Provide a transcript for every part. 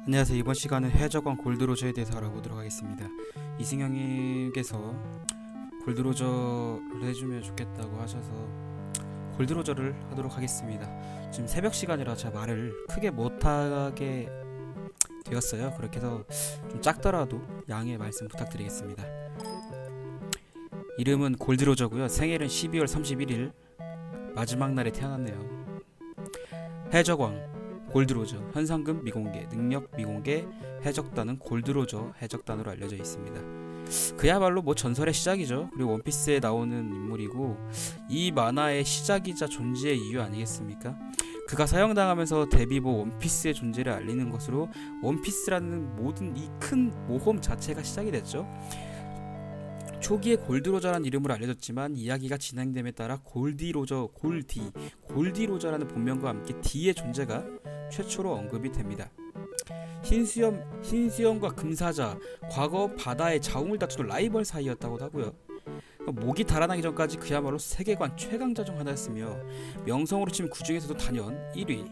안녕하세요. 이번 시간은 해적왕 골드로저에 대해서 알아보도록 하겠습니다. 이승영님께서 골드로저를 해주면 좋겠다고 하셔서 골드로저를 하도록 하겠습니다. 지금 새벽 시간이라 제가 말을 크게 못하게 되었어요. 그렇게 해서 좀 작더라도 양해 말씀 부탁드리겠습니다. 이름은 골드로저고요. 생일은 12월 31일 마지막 날에 태어났네요. 해적왕 골드로저, 현상금 미공개, 능력 미공개, 해적단은 골드로저 해적단으로 알려져 있습니다. 그야말로 뭐 전설의 시작이죠. 그리고 원피스에 나오는 인물이고 이 만화의 시작이자 존재의 이유 아니겠습니까? 그가 사형당하면서 데뷔보 원피스의 존재를 알리는 것으로 원피스라는 모든 이 큰 모험 자체가 시작이 됐죠. 초기에 골드로저라는 이름으로 알려졌지만 이야기가 진행됨에 따라 골디로저라는 본명과 함께 D의 존재가 최초로 언급이 됩니다. 흰수염과 금사자, 과거 바다의 자웅을 다투던 라이벌 사이였다고도 하고요. 목이 달아나기 전까지 그야말로 세계관 최강자 중 하나였으며 명성으로 치면 그 중에서도 단연 1위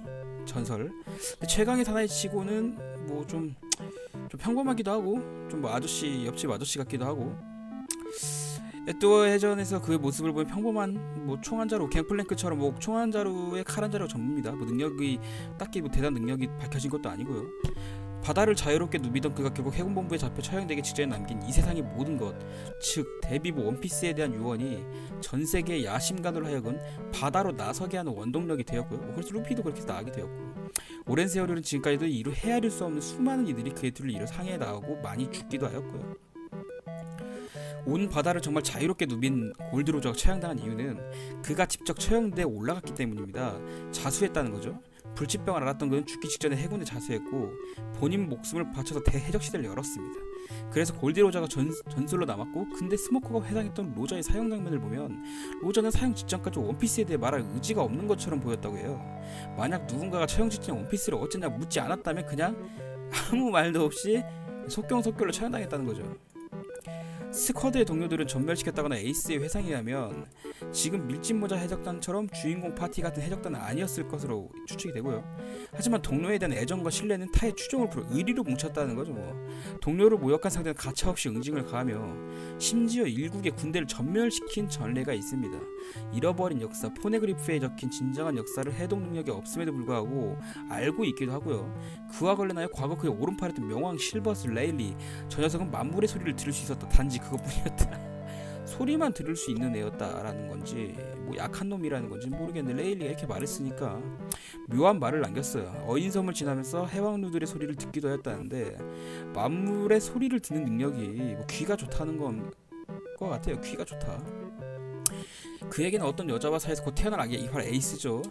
전설. 최강의 사나이 치고는 뭐 좀 평범하기도 하고 좀 뭐 옆집 아저씨 같기도 하고. 또 해전에서 그의 모습을 보면 평범한 뭐 총한자루 갱플랭크처럼 뭐 총한자루에 칼한자루 전부입니다. 뭐 능력이 딱히 뭐 대단 능력이 밝혀진 것도 아니고요. 바다를 자유롭게 누비던 그가 결국 해군본부에 잡혀 처형되기 직전에 남긴 이 세상의 모든 것, 즉 데뷔부 원피스에 대한 유언이 전 세계의 야심가들로 하여금 바다로 나서게 하는 원동력이 되었고요. 그래서 루피도 그렇게 나가게 되었고, 오랜 세월을 지금까지도 이루 헤아릴 수 없는 수많은 이들이 그의 뒤를 이뤄 상해에 나가고 많이 죽기도 하였고요. 온 바다를 정말 자유롭게 누빈 골드로저가 처형당한 이유는 그가 직접 처형대에 올라갔기 때문입니다. 자수했다는 거죠. 불치병을 앓았던 그는 죽기 직전에 해군에 자수했고 본인 목숨을 바쳐서 대해적시대를 열었습니다. 그래서 골드로저가 전설로 남았고, 근데 스모커가 회상했던 로저의 사형 장면을 보면 로저는 사형 직전까지 원피스에 대해 말할 의지가 없는 것처럼 보였다고 해요. 만약 누군가가 처형 직전에 원피스를 어쨌냐 묻지 않았다면 그냥 아무 말도 없이 속경속결로 처형당했다는 거죠. 스쿼드의 동료들은 전멸시켰다거나 에이스의 회상에 하면 지금 밀짚모자 해적단처럼 주인공 파티 같은 해적단은 아니었을 것으로 추측이 되고요. 하지만 동료에 대한 애정과 신뢰는 타의 추종을 풀어 의리로 뭉쳤다는 거죠. 동료를 모욕한 상대는 가차없이 응징을 가하며 심지어 일국의 군대를 전멸시킨 전례가 있습니다. 잃어버린 역사 포네그리프에 적힌 진정한 역사를 해독 능력이 없음에도 불구하고 알고 있기도 하고요. 그와 관련하여 과거 그의 오른팔이었던 명왕 실버스 레일리, 저 녀석은 만물의 소리를 들을 수 있었다. 단지 그것뿐이었다. 소리만 들을 수 있는 애였다라는 건지 뭐 약한 놈이라는 건지 모르겠는데 레일리가 이렇게 말했으니까 묘한 말을 남겼어요. 어인섬을 지나면서 해왕루들의 소리를 듣기도 했다는데 만물의 소리를 듣는 능력이 뭐 귀가 좋다는 건 것 같아요. 귀가 좋다. 그에게는 어떤 여자와 사이에서 곧 태어날 아기가 이발 에이스죠.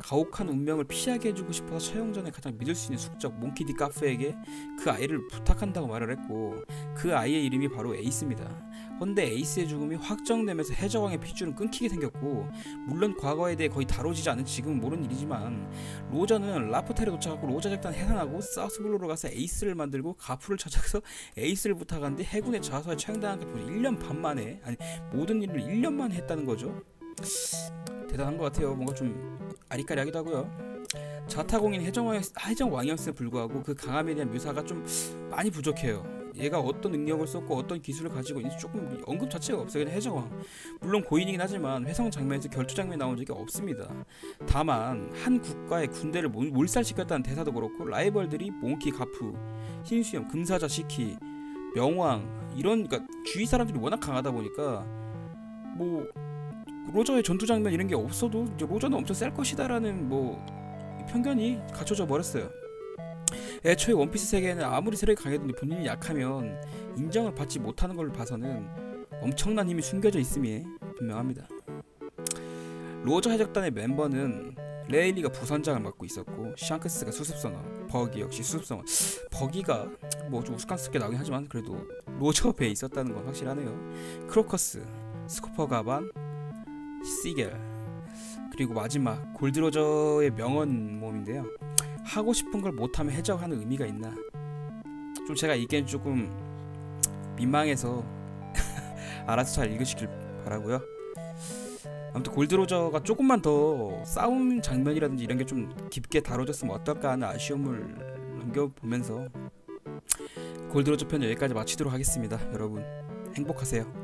가혹한 운명을 피하게 해주고 싶어서 처형 전에 가장 믿을 수 있는 숙적 몽키 디 카프에게 그 아이를 부탁한다고 말을 했고, 그 아이의 이름이 바로 에이스입니다. 헌데 에이스의 죽음이 확정되면서 해적왕의 핏줄은 끊기게 생겼고, 물론 과거에 대해 거의 다뤄지지 않은 지금은 모르는 일이지만 로저는 라프텔에 도착하고 로저 작단 해산하고 사우스블루로 가서 에이스를 만들고 가프를 찾아서 에이스를 부탁한 뒤 해군의 자수에 처형당한 게 1년 반 만에, 아니 모든 일을 1년 만에 했다는 거죠. 대단한 것 같아요. 뭔가 좀 아리까리하기도 하고요. 자타공인 해적왕이었음에 불구하고 그 강함에 대한 묘사가 좀 많이 부족해요. 얘가 어떤 능력을 썼고 어떤 기술을 가지고 있는지 조금 언급 자체가 없어요. 그냥 해적왕, 물론 고인이긴 하지만 회상 장면에서 결투 장면이 나온 적이 없습니다. 다만 한 국가의 군대를 몰살시켰다는 대사도 그렇고, 라이벌들이 몽키 가프, 흰수염, 금사자 시키, 명왕 이런, 그러니까 주위 사람들이 워낙 강하다 보니까 뭐 로저의 전투 장면 이런 게 없어도 이제 로저는 엄청 셀 것이다라는 뭐 편견이 갖춰져 버렸어요. 애초에 원피스 세계에는 아무리 세력이 강해도 본인이 약하면 인정을 받지 못하는 걸 봐서는 엄청난 힘이 숨겨져 있음이 분명합니다. 로저 해적단의 멤버는 레일리가 부선장을 맡고 있었고, 샹크스가 수습선원, 버기 역시 수습선원. 버기가 뭐 좀 우스꽝스럽게 나오긴 하지만 그래도 로저 배에 있었다는 건 확실하네요. 크로커스, 스코퍼 가반, 시겔, 그리고 마지막 골드로저의 명언 모음인데요. 하고 싶은 걸 못하면 해적하는 의미가 있나. 좀 제가 읽기엔 조금 민망해서 알아서 잘 읽으시길 바라고요. 아무튼 골드로저가 조금만 더 싸움 장면이라든지 이런 게 좀 깊게 다뤄졌으면 어떨까 하는 아쉬움을 남겨보면서 골드로즈 편 여기까지 마치도록 하겠습니다. 여러분 행복하세요.